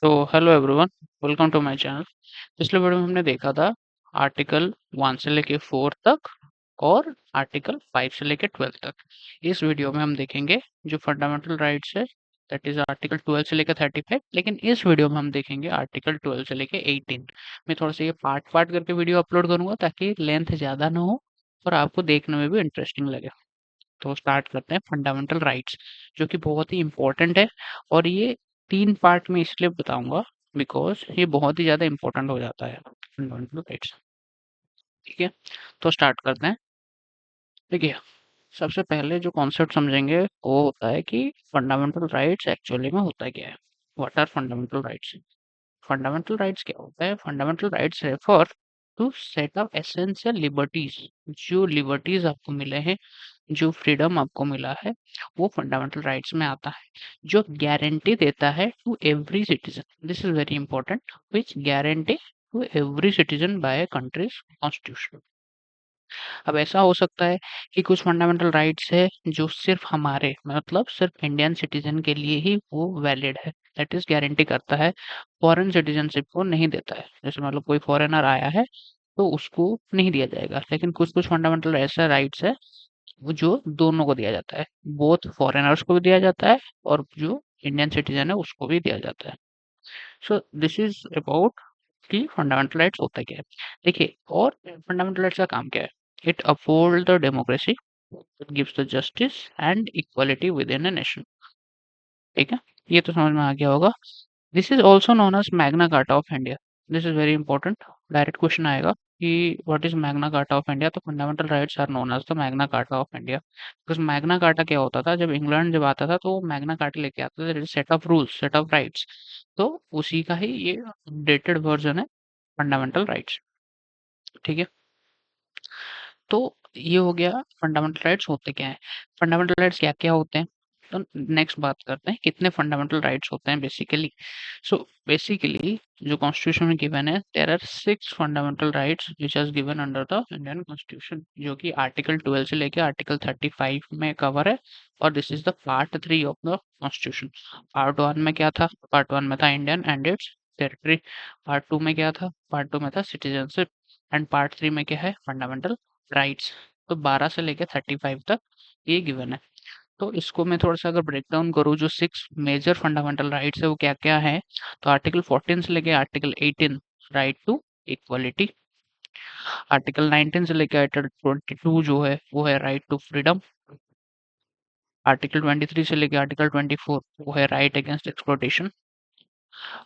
तो hello everyone, welcome to my channel. पिछले video में हमने देखा था आर्टिकल 1 से लेके 4 तक और आर्टिकल 5 से लेके 12 तक। इस वीडियो में हम देखेंगे जो फंडामेंटल राइट्स है, दैट इज आर्टिकल 12 से लेकर 35। लेकिन इस वीडियो में हम देखेंगे आर्टिकल 12 से लेके 18। मैं थोड़ा सा ये पार्ट पार्ट करके वीडियो अपलोड करूंगा ताकि लेंथ ज़्यादा ना हो और आपको देखने में भी इंटरेस्टिंग लगे। तो स्टार्ट करते हैं फंडामेंटल राइट्स, जो कि बहुत ही इंपॉर्टेंट है। और ये 3 पार्ट में इसलिए बताऊंगा बिकॉज ये बहुत ही ज़्यादा इंपॉर्टेंट हो जाता है फंडामेंटल राइट्स। ठीक है, तो स्टार्ट करते हैं। देखिए, सबसे पहले जो कॉन्सेप्ट समझेंगे वो होता है कि फंडामेंटल राइट्स एक्चुअली में होता क्या है। What are fundamental rights? Fundamental rights क्या होता है? Fundamental rights refer to set of essential liberties. जो लिबर्टीज आपको मिले हैं, जो फ्रीडम आपको मिला है, वो फंडामेंटल राइट्स में आता है, जो गारंटी देता है to every citizen. This is very important, which guarantee to every citizen by country's constitution. अब ऐसा हो सकता है कि कुछ फंडामेंटल राइट्स है जो सिर्फ हमारे मतलब सिर्फ इंडियन सिटीजन के लिए ही वो वैलिड है, दैट इज गारंटी करता है, फॉरेन सिटीजनशिप को नहीं देता है। जैसे मतलब कोई फॉरेनर आया है तो उसको नहीं दिया जाएगा। लेकिन कुछ कुछ फंडामेंटल ऐसा राइट्स है वो जो दोनों को दिया जाता है, बोथ फॉरेनर्स को भी दिया जाता है और जो इंडियन सिटीजन है उसको भी दिया जाता है। सो दिस इज अबाउट कि फंडामेंटल राइट्स होता क्या है। देखिए, और फंडामेंटल राइट्स का काम क्या है? It uphold the democracy, it gives the justice and equality with in a nation. ठीक है, ये तो समझ में आ गया होगा। This is also known as Magna Carta of India. This is very important. Direct question आएगा कि what is Magna Carta of India, तो fundamental rights are known as the Magna Carta of India. Because Magna Carta क्या होता था, जब England जब आता था तो वो मैग्ना कार्टा लेके आता था, set of rules, set of rights. तो उसी का ही ये अपडेटेड वर्जन है फंडामेंटल राइट्स। ठीक है, तो ये हो गया फंडामेंटल राइट्स होते क्या हैं। फंडामेंटल राइट्स क्या क्या होते हैं, तो नेक्स्ट बात करते हैं कितने फंडामेंटल राइट्स होते हैं बेसिकली। सो बेसिकली जो कॉन्स्टिट्यूशन में गिवन है, there are 6 fundamental rights which are given under the Indian constitution, जो कि आर्टिकल 12 से लेकर आर्टिकल 35 में कवर है। और this is the part 3 of the constitution. Part 1 में क्या था? पार्ट 1 में था Indian and it's territory. Part 2 में क्या था? पार्ट 2 में था सिटीजनशिप। एंड पार्ट 3 में क्या है? Fundamental rights. तो 12 से लेकर 35 तक ये गिवन है। तो इसको मैं थोड़ा-सा अगर ब्रेक डाउन करूँ, जो 6 मेजर फंडामेंटल राइट्स है वो क्या-क्या हैं? तो आर्टिकल 14 से लेके article 18, right to equality. Article 19 से लेके आर्टिकल 22 जो है वो है राइट टू फ्रीडम। आर्टिकल 23 से लेके आर्टिकल 24 वो है राइट अगेंस्ट एक्सप्लॉइटेशन।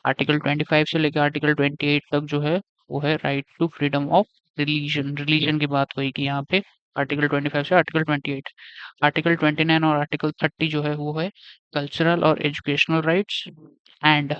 आर्टिकल 25 से लेके आर्टिकल 28 तक जो है वो है right to freedom of religion. Religion की बात होगी यहाँ पे, आर्टिकल 25 से आर्टिकल 28। आर्टिकल 29 और आर्टिकल 30 जो है वो है कल्चरल और एजुकेशनल राइट्स। एंड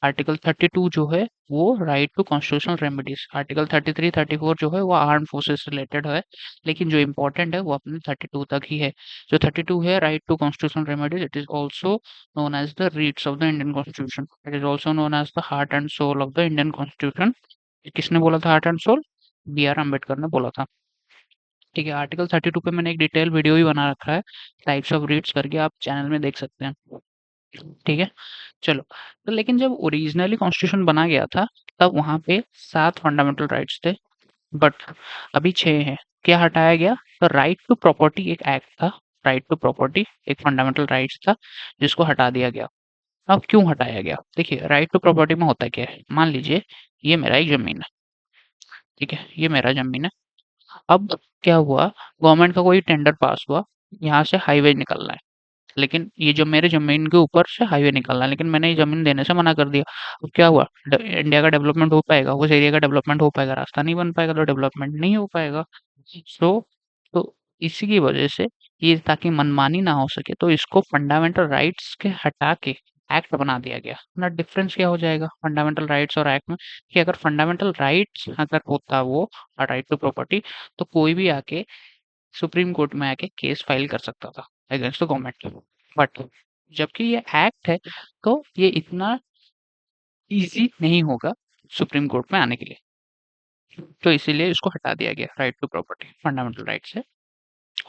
आर्टिकल 32 जो है वो right to constitutional remedies. Article 33 34 जो है वो आर्म फोर्सेस रिलेटेड है, लेकिन जो इम्पोर्टेंट है वो अपने 32 तक ही है। जो 32 है right to constitutional remedies, it is also known as the roots of the Indian Constitution. It is also known as the heart and soul of the Indian Constitution. ये किसने बोला था heart and soul? B R Ambedkar ने बोला था। ठीक है, article 32 पे मैंने एक डिटेल वीडियो भी बना रखा है, टाइप्स ऑफ रीड्स करके, आप चैनल में देख सकते हैं। ठीक है, चलो। तो लेकिन जब ओरिजिनली कॉन्स्टिट्यूशन बना गया था तब वहाँ पे 7 फंडामेंटल राइट्स थे, बट अभी 6 हैं। क्या हटाया गया? तो राइट टू प्रॉपर्टी एक एक्ट था, राइट टू प्रॉपर्टी एक फंडामेंटल राइट्स था जिसको हटा दिया गया। अब क्यों हटाया गया? देखिए, राइट टू प्रॉपर्टी में होता क्या है, मान लीजिए ये मेरा एक ज़मीन है, ठीक है? ये मेरा ज़मीन है। अब क्या हुआ, गवर्नमेंट का कोई टेंडर पास हुआ, यहाँ से हाईवे निकलना है, लेकिन ये जो मेरे ज़मीन के ऊपर से हाईवे निकलना है, लेकिन मैंने ये ज़मीन देने से मना कर दिया। अब क्या हुआ, इंडिया का डेवलपमेंट हो पाएगा? उस एरिया का डेवलपमेंट हो पाएगा? रास्ता नहीं बन पाएगा तो डेवलपमेंट नहीं हो पाएगा। सो तो इसी की वजह से, ये ताकि मनमानी ना हो सके, तो इसको फंडामेंटल राइट्स के हटा के एक्ट बना दिया गया ना। डिफरेंस क्या हो जाएगा फंडामेंटल राइट्स और एक्ट में, कि अगर फंडामेंटल राइट्स अगर होता वो राइट टू प्रॉपर्टी, तो कोई भी आके सुप्रीम कोर्ट में आके केस फाइल कर सकता था अगेंस्ट द गवर्नमेंट। बट जबकि ये एक्ट है तो ये इतना इजी नहीं होगा सुप्रीम कोर्ट में आने के लिए, तो इसीलिए इसको हटा दिया गया, right to property fundamental right से,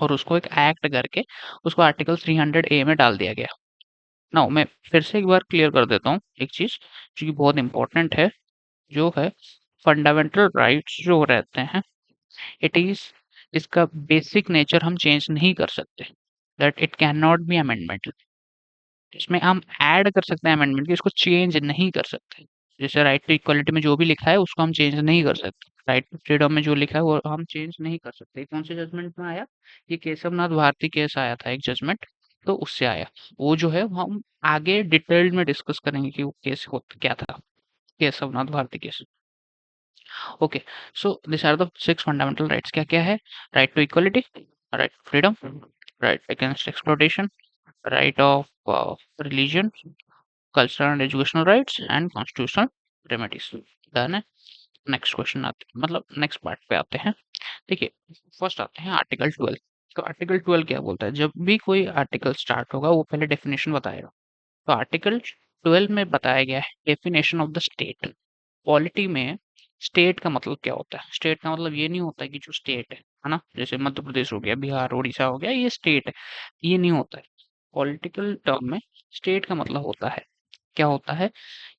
और उसको एक एक्ट करके उसको आर्टिकल 300 ए में डाल दिया गया। नाउ मैं फिर से एक बार क्लियर कर देता हूँ एक चीज़ जो कि बहुत इंपॉर्टेंट है, जो है फंडामेंटल राइट्स जो रहते हैं, इट इज़ इसका बेसिक नेचर हम चेंज नहीं कर सकते, that it can not be amendment. इसमें हम ऐड कर सकते हैं अमेंडमेंट की, इसको चेंज नहीं कर सकते। जैसे राइट टू इक्वालिटी में जो भी लिखा है उसको हम चेंज नहीं कर सकते, राइट टू फ्रीडम में जो लिखा है वो हम चेंज नहीं कर सकते। कौन से जजमेंट में आया? ये केशवनाथ भारती केस आया था एक जजमेंट, तो उससे आया। वो जो है वो हम आगे डिटेल्ड में डिस्कस करेंगे कि वो केस क्या था, Keshavnath Bharati case. Okay, so this are the 6 fundamental rights. क्या-क्या है? Right to equality, right to freedom, right against exploitation, right of religion, cultural and educational rights and constitutional remedies। Done है। Next question आते हैं, मतलब next part पे आते हैं। देखिए, फर्स्ट आते हैं आर्टिकल 12। तो आर्टिकल 12 क्या बोलता है? जब भी कोई आर्टिकल स्टार्ट होगा वो पहले डेफिनेशन बताएगा। तो आर्टिकल 12 में बताया गया है definition of the state. Polity में स्टेट का मतलब क्या होता है? स्टेट का मतलब ये नहीं होता है कि जो स्टेट है ना? जैसे मध्य प्रदेश हो गया, बिहार, उड़ीसा हो गया, ये स्टेट है, ये नहीं होता है। पॉलिटिकल टर्म में स्टेट का मतलब होता है, क्या होता है?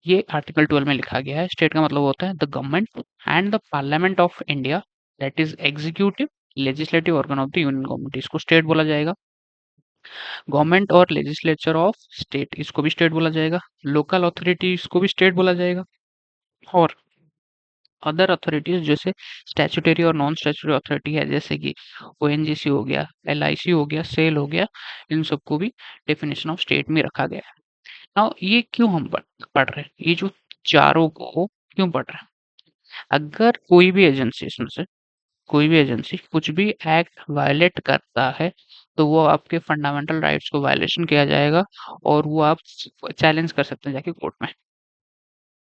ये आर्टिकल 12 में लिखा गया है। स्टेट का मतलब होता है the government and the parliament of India, that is executive legislative organ of the union government, इसको स्टेट बोला जाएगा। गवर्नमेंट और लेजिस्लेचर ऑफ स्टेट, इसको भी स्टेट बोला जाएगा। लोकल अथॉरिटी, इसको भी स्टेट बोला जाएगा। और अदर अथॉरिटीज जैसे स्टैट्यूटरी और नॉन स्टैट्यूटरी अथॉरिटी है, जैसे कि ओएनजीसी हो गया, एलआईसी हो गया, सेल हो गया, इन सबको भी डेफिनेशन ऑफ स्टेट में रखा गया है। नाउ ये क्यों हम पढ़ रहे हैं? ये जो चारों को क्यों पढ़ रहे हैं? अगर कोई भी एजेंसी, इसमें से कोई भी एजेंसी कुछ भी एक्ट वायलेट करता है, तो वो आपके फंडामेंटल राइट्स को वायलेशन किया जाएगा और वो आप चैलेंज कर सकते हैं जाके कोर्ट में।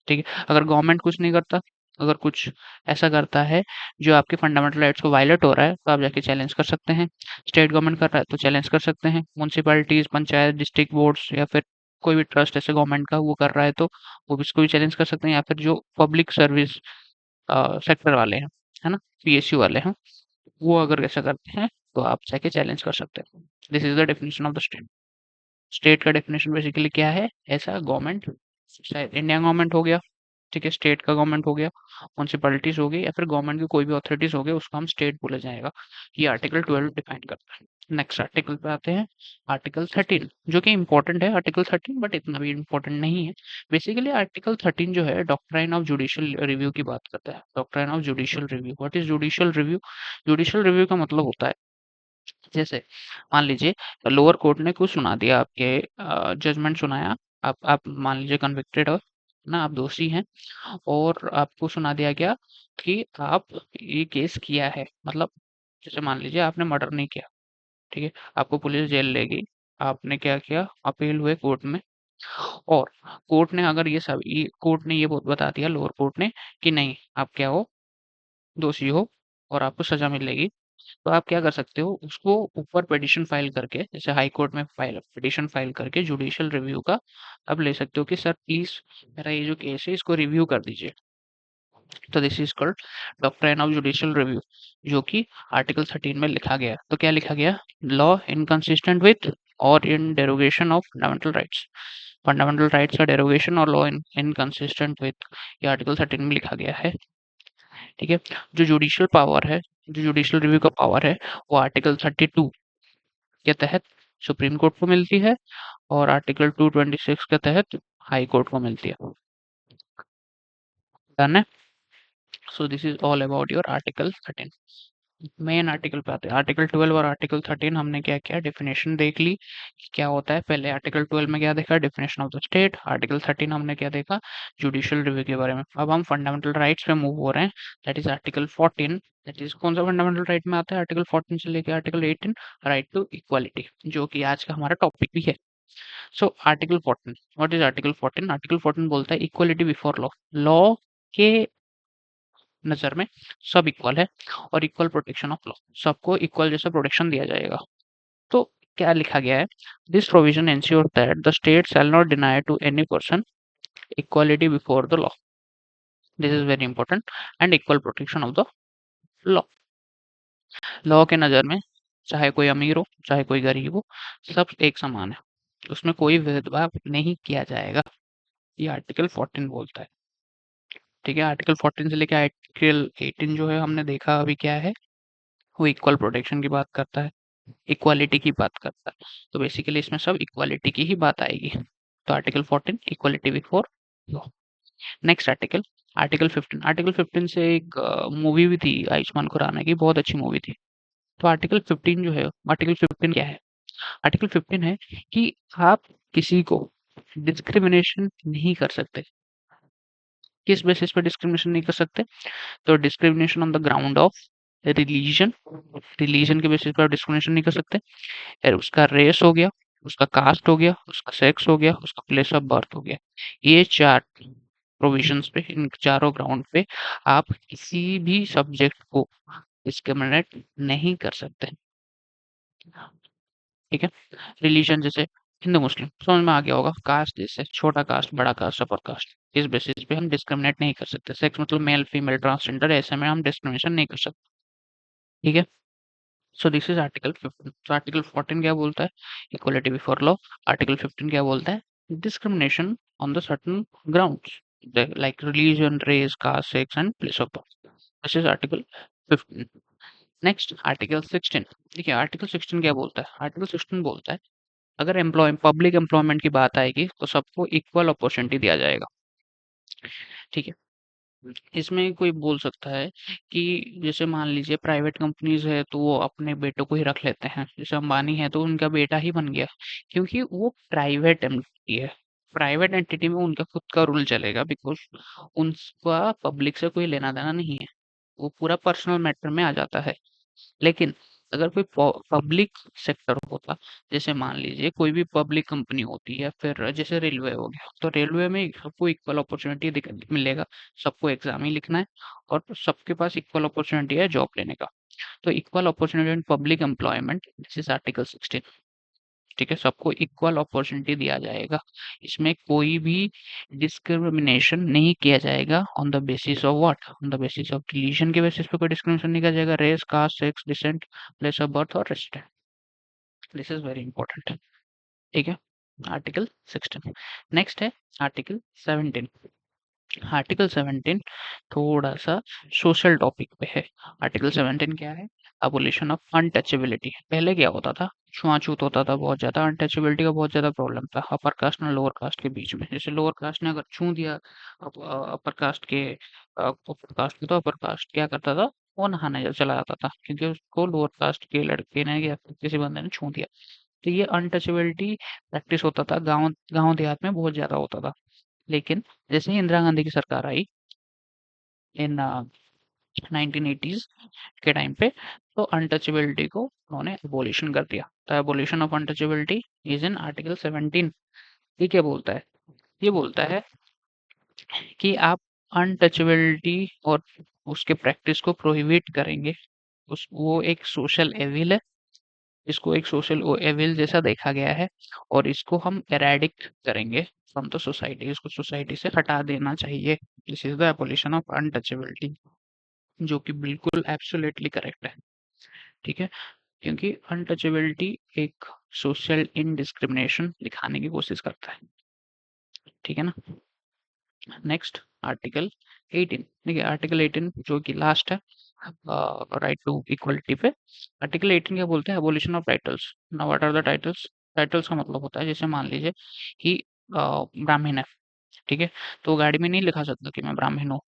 ठीक है? अगर गवर्नमेंट कुछ नहीं करता, अगर कुछ ऐसा करता है जो आपके फंडामेंटल राइट्स को वायलेट हो रहा है, तो आप जाके चैलेंज कर सकते हैं। स्टेट गवर्नमेंट कर रहा है तो चैलेंज कर सकते हैं। म्युनिसिपैलिटीज़, पंचायत, डिस्ट्रिक्ट बोर्ड्स या फिर कोई भी ट्रस्ट ऐसे गवर्नमेंट का वो कर रहा है तो वो भी इसको भी चैलेंज कर सकते हैं, या फिर जो पब्लिक सर्विस सेक्टर वाले हैं, है ना? पीएसयू वाले हैं, वो अगर ऐसा करते हैं तो आप जाके चैलेंज कर सकते हैं। This is the definition of the state. State का डेफिनेशन बेसिकली क्या है? ऐसा गवर्नमेंट, शायद इंडियन गवर्नमेंट हो गया, ठीक है, स्टेट का गवर्नमेंट हो गया, म्युनिसिपैलिटीज़ हो गई या फिर गवर्नमेंट की कोई भी अथॉरिटीज़ हो गए, उसको हम स्टेट बोला जाएगा। ये आर्टिकल 12 डिफाइन करता है। नेक्स्ट आर्टिकल पे आते हैं, आर्टिकल 13, जो कि इम्पोर्टेंट है आर्टिकल 13, बट इतना भी इम्पोर्टेंट नहीं है। बेसिकली आर्टिकल 13 जो है डॉक्ट्राइन ऑफ जुडिशियल रिव्यू की बात करता है। Doctrine of judicial review, what is judicial review? Judicial review का मतलब होता है, जैसे मान लीजिए लोअर कोर्ट ने कुछ सुना दिया, आपके जजमेंट सुनाया, आप मान लीजिए कन्विक्टेड हो ना, आप दोषी हैं, और आपको सुना दिया गया कि आप ये केस किया है, मतलब जैसे मान लीजिए आपने मर्डर नहीं किया, ठीक है, आपको पुलिस जेल ले गई, आपने क्या किया, अपील हुए कोर्ट में, और कोर्ट ने अगर ये कोर्ट ने ये बता दिया, लोअर कोर्ट ने, कि नहीं आप क्या हो, दोषी हो और आपको सजा मिलेगी, तो आप क्या कर सकते हो, उसको ऊपर पिटीशन फाइल करके, जैसे हाई कोर्ट में फाइल पिटीशन फाइल करके जुडिशियल रिव्यू का आप ले सकते हो कि सर प्लीज मेरा ये जो केस है इसको रिव्यू कर दीजिए। तो this is called doctrine of judicial review, जो कि आर्टिकल 13 में लिखा गया। तो क्या लिखा गया? लॉ इनकंसिस्टेंट विथ और in derogation of fundamental rights, fundamental rights का डेरोगेशन और लॉ इनकंसिस्टेंट विथ, ये आर्टिकल 13 में लिखा गया है। ठीक है, जो जुडिशियल पावर है, जो जुडिशियल रिव्यू का पावर है, वो आर्टिकल 32 के तहत सुप्रीम कोर्ट को मिलती है और आर्टिकल 226 के तहत हाई कोर्ट को मिलती है। डन है। So this is all about your article 13। Main article पे आते हैं, आर्टिकल 12 और आर्टिकल 13 हमने क्या किया, डेफिनेशन देख ली कि क्या होता है। पहले आर्टिकल 12 में क्या देखा, definition of the state. Article 13 हमने क्या देखा, जुडिशियल रिव्यू के बारे में। अब हम फंडामेंटल राइट्स पे मूव हो रहे हैं, that is article 14। That is कौन सा फंडामेंटल राइट में आता है? आर्टिकल 14 से लेकर आर्टिकल 18, राइट टू इक्वालिटी, जो कि आज का हमारा टॉपिक भी है। So article 14, what is article 14? Article 14 बोलता है इक्वालिटी बिफोर लॉ, लॉ के नज़र में सब इक्वल है, और इक्वल प्रोटेक्शन ऑफ लॉ, सबको इक्वल जैसा प्रोटेक्शन दिया जाएगा। तो क्या लिखा गया है? This provision ensure that the state shall not deny to any person equality before the law, this is very important, and equal protection of the law. Law के नज़र में चाहे कोई अमीर हो चाहे कोई गरीब हो, सब एक समान है। उसमें कोई भेदभाव नहीं किया जाएगा, ये आर्टिकल 14 बोलता है। ठीक है, आर्टिकल 14 से लेके आर्टिकल 18 जो है हमने देखा अभी क्या है, वो इक्वल प्रोटेक्शन की बात करता है, इक्वालिटी की बात करता है। तो बेसिकली इसमें सब इक्वालिटी की ही बात आएगी। तो article 14 equality before law. Next article, article 15। Article 15 से एक मूवी भी थी आयुष्मान खुराना की, बहुत अच्छी मूवी थी। तो आर्टिकल 15 जो है, आर्टिकल 15 क्या है? आर्टिकल 15 है कि आप किसी को डिस्क्रिमिनेशन नहीं कर सकते। किस बेसिस पे डिस्क्रिमिनेशन नहीं कर सकते? तो discrimination on the ground of religion, religion के बेसिस पे आप डिस्क्रिमिनेशन नहीं कर सकते। फिर उसका रेस हो गया, उसका कास्ट हो गया, उसका सेक्स हो गया, उसका प्लेस ऑफ बर्थ हो गया। ये 4 प्रोविजंस पे, इन चारों ग्राउंड पे आप किसी भी सब्जेक्ट को डिस्क्रिमिनेट नहीं कर सकते। ठीक है? रिलीजन जैसे हिंदू मुस्लिम समझ में आ गया होगा। कास्ट जैसे छोटा कास्ट, बड़ा कास्ट, अपर कास्ट, इस बेसिस पे हम डिस्क्रिमिनेट नहीं कर सकते। सेक्स मतलब मेल फीमेल ट्रांसजेंडर, ऐसे में हम डिस्क्रिमिनेशन नहीं कर सकते। ठीक है? So this is article 15। तो आर्टिकल 14 क्या बोलता है? Equality before law. आर्टिकल 15 क्या बोलता है? Discrimination on the certain grounds like religion, race, caste, sex and place of birth. This is article 15। Next article 16। देखिए आर्टिकल 16 क्या बोलता है? आर्टिकल 16 बोलता है अगर पब्लिक एम्प्लॉयमेंट की बात आएगी तो सबको इक्वल अपॉर्चुनिटी दिया जाएगा। ठीक है? इसमें कोई बोल सकता है कि जैसे मान लीजिए प्राइवेट कंपनीज है तो वो अपने बेटों को ही रख लेते हैं, जैसे अंबानी है तो उनका बेटा ही बन गया, क्योंकि वो प्राइवेट एंटिटी है। प्राइवेट एंटिटी में उनका खुद का रूल चलेगा, बिकॉज उनका पब्लिक से कोई लेना देना नहीं है, वो पूरा पर्सनल मैटर में आ जाता है। लेकिन अगर कोई पब्लिक सेक्टर होता, जैसे मान लीजिए कोई भी पब्लिक कंपनी होती है, फिर जैसे रेलवे हो गया, तो रेलवे में सबको इक्वल अपॉर्चुनिटी मिलेगा, सबको एग्जाम ही लिखना है और सबके पास इक्वल अपॉर्चुनिटी है जॉब लेने का। तो equal opportunity in public employment, this is article 16। ठीक है, सबको इक्वल अपॉर्चुनिटी दिया जाएगा, इसमें कोई भी डिस्क्रिमिनेशन नहीं किया जाएगा on the basis of what, on the basis of religion के बेसिस पे कोई डिस्क्रिमिनेशन नहीं किया जाएगा, race, caste, sex, descent, place of birth और resident. This is very important. ठीक है, आर्टिकल 16। नेक्स्ट है आर्टिकल 17। आर्टिकल 17 थोड़ा सा सोशल टॉपिक पे है। आर्टिकल 17 क्या है? Abolition of untouchability. पहले क्या होता था? छुआछूत होता था बहुत ज्यादा, अनटचेबिलिटी का बहुत ज्यादा प्रॉब्लम था अपर कास्ट और लोअर कास्ट के बीच में। जैसे लोअर कास्ट ने अगर छू दिया अपर कास्ट के, अपर कास्ट के, तो अपर कास्ट क्या करता था? वो नहाने चला जाता था, क्योंकि उसको लोअर कास्ट के लड़के ने या फिर किसी बंदे ने छू दिया। तो ये अनटचेबिलिटी प्रैक्टिस होता था, गांव गांव देहात में बहुत ज्यादा होता था। लेकिन जैसे ही इंदिरा गांधी की सरकार आई इन 1980s के टाइम पे, तो अनटचेबिलिटी को उन्होंने एबोलिशन कर दिया। तो abolition of untouchability is in article 17। ये क्या बोलता है? ये बोलता है कि आप अनटचेबिलिटी और उसके प्रैक्टिस को प्रोहिबिट करेंगे। उस वो एक सोशल एविल है, इसको एक सोशल एविल जैसा देखा गया है, और इसको हम एरेडिक्ट करेंगे फ्रॉम द सोसाइटी, इसको सोसाइटी से हटा देना चाहिए। This is the abolition of untouchability, जो कि बिल्कुल एब्सोल्युटली करेक्ट है। ठीक है, क्योंकि अनटचेबिलिटी एक सोशल इनडिस्क्रिमिनेशन दिखाने की कोशिश करता है। ठीक है ना? Next article 18। देखिए आर्टिकल 18 जो कि लास्ट है, राइट टू इक्वलिटी पे। आर्टिकल 18 क्या बोलते हैं? Abolition of titles. Now what are the titles? Titles का मतलब होता है, जैसे मान लीजिए कि ब्राह्मण है, ठीक है, तो वो गाड़ी में नहीं लिखा सकता कि मैं ब्राह्मण हूँ।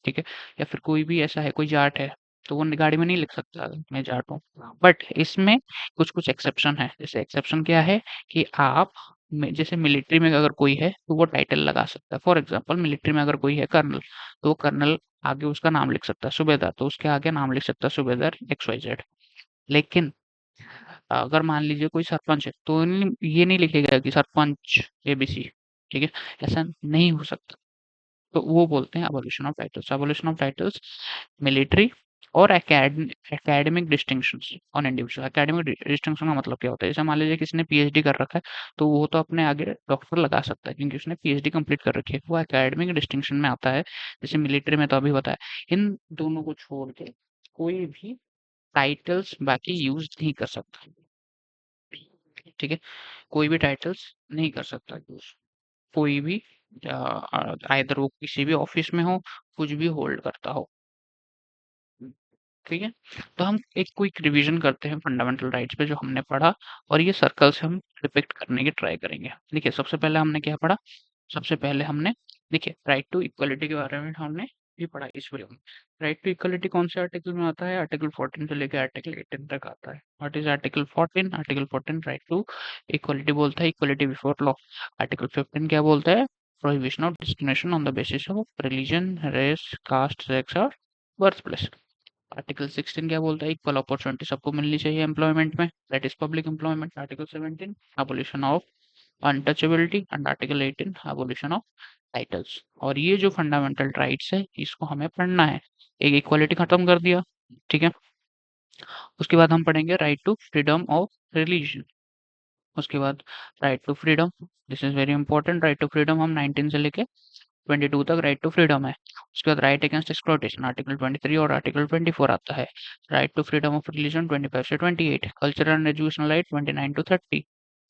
ठीक है, या फिर कोई भी ऐसा है, कोई जाट है, तो वो गाड़ी में नहीं लिख सकता मैं जाट हूँ। बट इसमें कुछ कुछ एक्सेप्शन है। जैसे एक्सेप्शन क्या है कि आप जैसे मिलिट्री में अगर कोई है तो वो टाइटल लगा सकता है। फॉर एग्जांपल मिलिट्री में अगर कोई है कर्नल, तो वो कर्नल आगे उसका नाम लिख सकता है। सूबेदार, तो उसके आगे नाम लिख सकता है सूबेदार एक्स वाई जेड। लेकिन अगर मान लीजिए कोई सरपंच है, तो ये नहीं लिखेगा कि सरपंच एबीसी। ठीक है, ऐसा नहीं हो सकता। तो वो बोलते हैं abolition of titles. Abolition of titles military और academic distinctions on individual. Academic distinction का मतलब क्या होता है? जैसे मान लीजिए किसी ने पीएचडी कर रखा है, तो वो तो अपने आगे डॉक्टर लगा सकता है, क्योंकि उसने पीएचडी कंप्लीट कर रखी है, वो एकेडमिक डिस्टिंक्शन में आता है। जैसे मिलिट्री में तो अभी बताया। इन दोनों को छोड़ के कोई भी टाइटल्स बाकी यूज नहीं कर सकता। ठीक है? कोई भी टाइटल्स नहीं कर सकता यूज़, कोई भी आइदर वो किसी भी ऑफिस में हो, कुछ भी होल्ड करता हो। ठीक है? तो हम एक क्विक रिवीजन करते हैं फंडामेंटल राइट्स पे जो हमने पढ़ा, और ये सर्कल से हम डिपिक्ट करने की ट्राई करेंगे। देखिए, सबसे पहले हमने क्या पढ़ा? सबसे पहले हमने देखिए राइट टू इक्वालिटी के बारे में हमने भी पढ़ा इस वीडियो में। राइट टू इक्वालिटी कौन से आर्टिकल में आता है? आर्टिकल 14 से लेकर आर्टिकल 18 तक आता है। What is article 14? Article 14 right to equality बोलता है, इक्वालिटी बिफोर लॉ। आर्टिकल 15 क्या बोलता है? Prohibition of discrimination on the basis of religion, race, caste, sex और बर्थ प्लेस। आर्टिकल 16 क्या बोलता है? इक्वल अपॉर्चुनिटी सबको मिलनी चाहिए एम्प्लॉयमेंट में, that is public employment. Article 17 abolition of untouchability, and article 18 abolition of titles. और ये जो फंडामेंटल राइट्स है इसको हमें पढ़ना है। एक इक्वालिटी खत्म कर दिया, ठीक है? उसके बाद हम पढ़ेंगे right to freedom of religion. उसके बाद right to freedom, this is very important. Right to freedom हम 19 से लेके 22 तक राइट टू फ्रीडम है। उसके बाद राइट अगेंस्ट एक्सप्लॉइटेशन आर्टिकल 23 और आर्टिकल 24 आता है। Right to freedom of religion 25 से 28, cultural and educational right 29 to 30,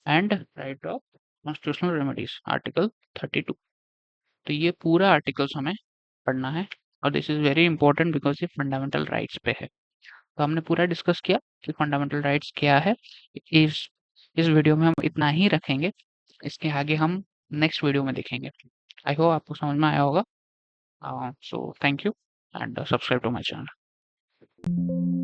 and right of constitutional remedies article 32। तो ये पूरा आर्टिकल्स हमें पढ़ना है, और this is very important because ये फंडामेंटल राइट्स पे है। तो हमने पूरा डिस्कस किया कि फंडामेंटल राइट्स क्या है। इस इस वीडियो में हम इतना ही रखेंगे, इसके आगे हम नेक्स्ट वीडियो में देखेंगे। आई होप आपको समझ में आया होगा। So thank you, and subscribe to my channel.